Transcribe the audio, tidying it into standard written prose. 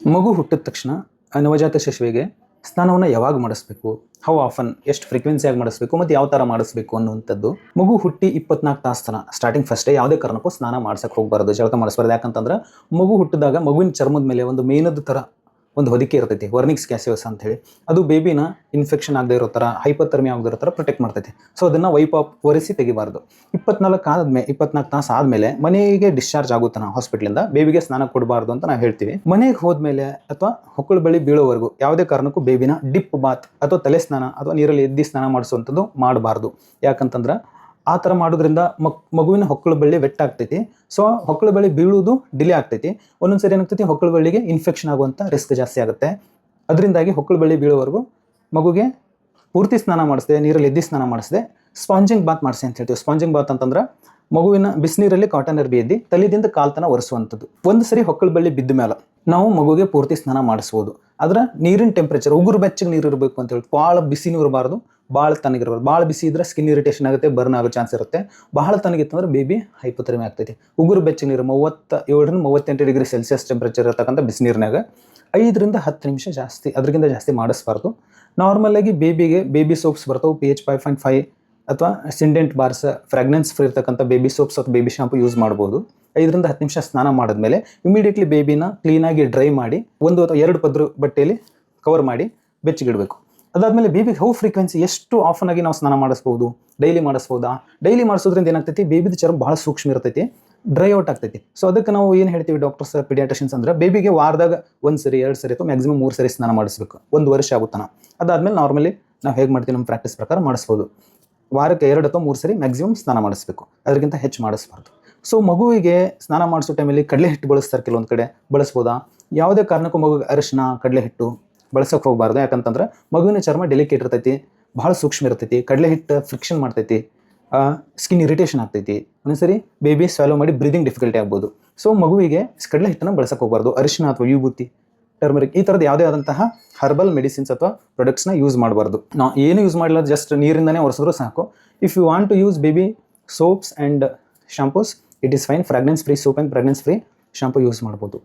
ಮಗು ಹುಟ್ಟಿದ ತಕ್ಷಣ ನವಜಾತ ಶಿಶುವಿಗೆ ಸ್ನಾನವನ್ನು ಯಾವಾಗ ಮಾಡಿಸ್ಬೇಕು, ಹೌ ಆಫನ್, ಎಷ್ಟು ಫ್ರೀಕ್ವೆನ್ಸಿಯಾಗಿ ಮಾಡಿಸ್ಬೇಕು ಮತ್ತು ಯಾವ ಥರ ಮಾಡಿಸ್ಬೇಕು ಅನ್ನುವಂಥದ್ದು. ಮಗು ಹುಟ್ಟಿ 24 ತಾಸು ತನ ಸ್ಟಾರ್ಟಿಂಗ್ ಫಸ್ಟೇ ಯಾವುದೇ ಕಾರಣಕ್ಕೂ ಸ್ನಾನ ಮಾಡ್ಸಕ್ಕೆ ಹೋಗಬಾರ್ದು, ಜಳಕ ಮಾಡಿಸ್ಬಾರ್ದು. ಯಾಕಂತಂದ್ರೆ ಮಗು ಹುಟ್ಟಿದಾಗ ಮಗುವಿನ ಚರ್ಮದ ಮೇಲೆ ಒಂದು ಮೇನದ ಥರ ಒಂದು ಹೊದಿಕೆ ಇರ್ತೈತಿ, ವರ್ನಿಕ್ಸ್ ಕ್ಯಾಸಿಯಸ್ ಅಂತ ಹೇಳಿ. ಅದು ಬೇಬಿನ ಇನ್ಫೆಕ್ಷನ್ ಆಗದೆ ಇರೋ ಥರ, ಹೈಪೋಥರ್ಮಿಯಾ ಆಗದೆ ಇರೋ ಥರ ಪ್ರೊಟೆಕ್ಟ್ ಮಾಡ್ತೈತಿ. ಸೊ ಅದನ್ನು ವೈಪ್ ಆಫ್ ಒರೆಸಿ ತೆಗಿಬಾರ್ದು. 24 ತಾಸು ಆದಮೇಲೆ ಮನೆಗೆ ಡಿಸ್ಚಾರ್ಜ್ ಆಗುತ್ತಾನ ಹಾಸ್ಪಿಟ್ಲಿಂದ, ಬೇಬಿಗೆ ಸ್ನಾನ ಕೊಡಬಾರ್ದು ಅಂತ ನಾವು ಹೇಳ್ತೀವಿ. ಮನೆಗೆ ಹೋದ್ಮೇಲೆ ಅಥವಾ ಹೊಕ್ಕಳ ಬಳಿ ಬೀಳೋವರೆಗೂ ಯಾವುದೇ ಕಾರಣಕ್ಕೂ ಬೇಬಿನ ಡಿಪ್ ಬಾತ್ ಅಥವಾ ತಲೆ ಸ್ನಾನ ಅಥವಾ ನೀರಲ್ಲಿ ಎದ್ದಿ ಸ್ನಾನ ಮಾಡಿಸುವಂಥದ್ದು ಮಾಡಬಾರ್ದು. ಯಾಕಂತಂದ್ರೆ ಆ ಥರ ಮಾಡೋದ್ರಿಂದ ಮಗುವಿನ ಹೊಕ್ಕಳ ಬಳ್ಳಿ ವೆಟ್ ಆಗ್ತೈತಿ. ಸೊ ಹೊಕ್ಕಳ ಬಳ್ಳಿ ಬೀಳುವುದು ಡಿಲೇ ಆಗ್ತೈತಿ. ಒಂದೊಂದ್ಸರಿ ಏನಾಗ್ತೈತಿ, ಹೊಕ್ಕಳ ಬಳ್ಳಿಗೆ ಇನ್ಫೆಕ್ಷನ್ ಆಗುವಂಥ ರಿಸ್ಕ್ ಜಾಸ್ತಿ ಆಗುತ್ತೆ. ಅದರಿಂದಾಗಿ ಹೊಕ್ಕಳ ಬಳ್ಳಿ ಬೀಳೋವರೆಗೂ ಮಗುಗೆ ಪೂರ್ತಿ ಸ್ನಾನ ಮಾಡಿಸಿದೆ, ನೀರಲ್ಲಿ ಎದ್ದಿ ಸ್ನಾನ ಮಾಡಿಸಿದೆ, ಸ್ಪಾಂಜಿಂಗ್ ಬಾತ್ ಮಾಡಿಸಿ ಅಂತ ಹೇಳ್ತೀವಿ. ಸ್ಪಾಂಜಿಂಗ್ ಬಾತ್ ಅಂತಂದ್ರೆ ಮಗುವಿನ ಬಿಸಿನೀರಲ್ಲಿ ಕಾಟನ್ ಅರ್ಬಿ ಎದ್ದಿ ತಲೆದಿಂದ ಕಾಲ್ತನ ಒರೆಸುವಂಥದ್ದು. ಒಂದು ಸರಿ ಹೊಕ್ಕಳ ಬಳ್ಳಿ ಬಿದ್ದ ಮೇಲೆ ನಾವು ಮಗುಗೆ ಪೂರ್ತಿ ಸ್ನಾನ ಮಾಡಿಸ್ಬೋದು. ಆದ್ರೆ ನೀರಿನ ಟೆಂಪ್ರೇಚರ್ ಉಗುರು ಬೆಚ್ಚಗೆ ನೀರು ಇರಬೇಕು ಅಂತ ಹೇಳಿ. ಭಾಳ ಬಿಸಿನೂ ಇರಬಾರ್ದು, ಭಾಳ ತಣ್ಣಗಿರಬಾರ್ದು. ಭಾಳ ಬಿಸಿ ಇದ್ರೆ ಸ್ಕಿನ್ ಇರಿಟೇಷನ್ ಆಗುತ್ತೆ, ಬರ್ನ್ ಆಗೋ ಚಾನ್ಸ್ ಇರುತ್ತೆ. ಭಾಳ ತಣ್ಣಗಿತ್ತಂದ್ರೆ ಬೇಬಿ ಹೈಪೋಥರ್ಮಿಯಾ ಆಗ್ತೈತಿ. ಉಗುರು ಬೆಚ್ಚಗೆ ನೀರು 37 38 ಡಿಗ್ರಿ ಸೆಲ್ಸಿಯಸ್ ಟೆಂಪ್ರೇಚರ್ ಇರತಕ್ಕಂಥ ಬಿಸಿನೀರಿನಾಗ 5 ರಿಂದ 10 ನಿಮಿಷ ಜಾಸ್ತಿ, ಅದಕ್ಕಿಂತ ಜಾಸ್ತಿ ಮಾಡಿಸ್ಬಾರ್ದು. ನಾರ್ಮಲಾಗಿ ಬೇಬಿ ಸೋಪ್ಸ್ ಬರ್ತಾವೆ, pH 5.5 ಅಥವಾ ಸಿಂಡೆಂಟ್ ಬಾರ್ಸ್, ಫ್ರಾಗ್ನೆನ್ಸ್ ಫ್ರೀ ಇರ್ತಕ್ಕಂಥ ಬೇಬಿ ಸೋಪ್ಸ್ ಅಥವಾ ಬೇಬಿ ಶಾಂಪು ಯೂಸ್ ಮಾಡ್ಬೋದು. 5 ರಿಂದ 10 ನಿಮಿಷ ಸ್ನಾನ ಮಾಡಿದ್ಮೇಲೆ ಇಮಿಡಿಯೇಟ್ಲಿ ಬೇಬಿನ ಕ್ಲೀನಾಗಿ ಡ್ರೈ ಮಾಡಿ 1 ಅಥವಾ 2 ಪದ್ರ ಬಟ್ಟೆಯಲ್ಲಿ ಕವರ್ ಮಾಡಿ ಬೆಚ್ಚಗಿಡಬೇಕು. ಅದಾದಮೇಲೆ ಬೇಬಿಗೆ ಹೌ ಫ್ರೀಕ್ವೆನ್ಸಿ, ಎಷ್ಟು ಆಫನ್ ಆಗಿ ನಾವು ಸ್ನಾನ ಮಾಡಿಸ್ಬೋದು, ಡೈಲಿ ಮಾಡಿಸ್ಬೋದಾ? ಡೈಲಿ ಮಾಡಿಸೋದ್ರಿಂದ ಏನಾಗ್ತೈತಿ, ಬೇಬಿದ ಚರ್ಮ ಭಾಳ ಸೂಕ್ಷ್ಮ ಇರ್ತೈತಿ, ಡ್ರೈ ಔಟ್ ಆಗ್ತೈತಿ. ಸೊ ಅದಕ್ಕೆ ನಾವು ಏನು ಹೇಳ್ತೀವಿ ಡಾಕ್ಟರ್ಸ್, ಪಿಡಿಯಾಟ್ರಿಷನ್ಸ್ ಅಂದ್ರೆ ಬೇಬಿಗೆ ವಾರದಾಗ 1 ಸರಿ 2 ಸರಿ ಅಥವಾ ಮ್ಯಾಕ್ಸಿಮಮ್ 3 ಸರಿ ಸ್ನಾನ ಮಾಡಿಸ್ಬೇಕು 1 ವರ್ಷ ಆಗುತ್ತಾನ. ಅದಾದಮೇಲೆ ನಾರ್ಮಲಿ ನಾವು ಹೇಗೆ ಮಾಡ್ತೀವಿ ನಮ್ಮ ಪ್ರಾಕ್ಟೀಸ್ ಪ್ರಕಾರ ಮಾಡಿಸ್ಬೋದು. ವಾರಕ್ಕೆ 2 ಅಥವಾ 3 ಸರಿ ಮ್ಯಾಕ್ಸಿಮಮ್ ಸ್ನಾನ ಮಾಡಿಸ್ಬೇಕು, ಅದಕ್ಕಿಂತ ಹೆಚ್ಚು ಮಾಡಿಸ್ಬಾರ್ದು. ಸೊ ಮಗುವಿಗೆ ಸ್ನಾನ ಮಾಡಿಸೋ ಟೈಮಲ್ಲಿ ಕಡಲೆ ಹಿಟ್ಟು ಬಳಸ್ತಾರೆ, ಕೆಲವೊಂದು ಕಡೆ ಬಳಸ್ಬೋದಾ? ಯಾವುದೇ ಕಾರಣಕ್ಕೂ ಮಗುಗೆ ಅರಿಶಿನ, ಕಡಲೆ ಹಿಟ್ಟು ಬಳಸೋಕೆ ಹೋಗಬಾರ್ದು. ಯಾಕಂತಂದ್ರೆ ಮಗುವಿನ ಚರ್ಮ ಡೆಲಿಕೇಟ್ ಇರ್ತೈತಿ, ಭಾಳ ಸೂಕ್ಷ್ಮ ಇರ್ತೈತಿ. ಕಡಲೆ ಹಿಟ್ಟು ಫ್ರಿಕ್ಷನ್ ಮಾಡ್ತೈತಿ, ಸ್ಕಿನ್ ಇರಿಟೇಷನ್ ಆಗ್ತೈತಿ. ಒಂದ್ಸರಿ ಬೇಬಿ ಸ್ವಾಲೋ ಮಾಡಿ ಬ್ರೀದಿಂಗ್ ಡಿಫಿಕಲ್ಟಿ ಆಗ್ಬೋದು. ಸೊ ಮಗುವಿಗೆ ಕಡಲೆ ಹಿಟ್ಟನ್ನು ಬಳಸೋಕೆ ಹೋಗಬಾರ್ದು. ಅರಿಶಿನ ಅಥವಾ ವಿಭೂತಿ, ಟರ್ಮರಿಕ್, ಈ ಥರದ್ದು ಯಾವುದೇ ಆದಂತಹ ಹರ್ಬಲ್ ಮೆಡಿಸಿನ್ಸ್ ಅಥವಾ ಪ್ರಾಡಕ್ಟ್ಸ್ನ ಯೂಸ್ ಮಾಡಬಾರ್ದು. ನಾವು ಏನು ಯೂಸ್ ಮಾಡಲ್ಲ, ಜಸ್ಟ್ ನೀರಿಂದನೇ ಒರೆಸಿದ್ರು ಸಾಕು. If you want to use baby soaps and shampoos, it is fine. Fragrance free soap and fragrance free shampoo use ಮಾಡ್ಬೋದು.